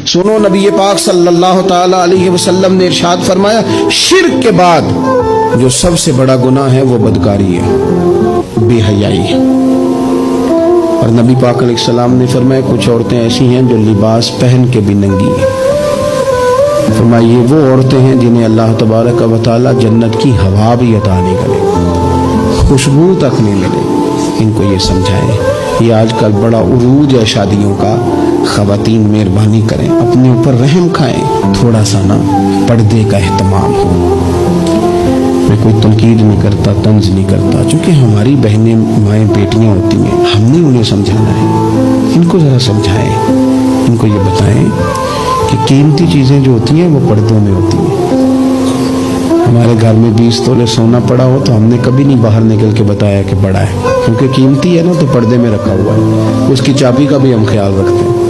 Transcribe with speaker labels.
Speaker 1: सुनो, नबी पाक सल्लल्लाहु ताला अलैहि वसल्लम ने इरशाद फरमाया, शिर्क के बाद जो सबसे बड़ा गुनाह है वो बदकारी है, बेहयाई है। और नबी पाक अलैहिस्सलाम ने फरमाया, कुछ औरतें ऐसी हैं जो लिबास पहन के भी नंगी हैं। फरमाया, ये वो औरतें हैं जिन्हें अल्लाह तबारक व तआला जन्नत की हवा भी अता नहीं करे, खुशबू तक नहीं मिले। इनको ये समझाएं। ये आजकल बड़ा उरूज है शादियों का। ख़वातीन मेहरबानी करें, अपने ऊपर रहम खाएं, थोड़ा सा ना पर्दे का एहतमाम हो। मैं कोई तनकीद नहीं करता, तंज नहीं करता, क्योंकि हमारी बहनें माएँ बेटियाँ होती हैं, हमने उन्हें समझाना है। इनको ज़रा समझाएं, इनको ये बताएं कि कीमती चीज़ें जो होती हैं वो पर्दों में होती हैं। हमारे घर में 20 तोले सोना पड़ा हो तो हमने कभी नहीं बाहर निकल के बताया कि बड़ा है, क्योंकि कीमती है ना, तो पर्दे में रखा हुआ है, उसकी चाबी का भी हम ख्याल रखते हैं।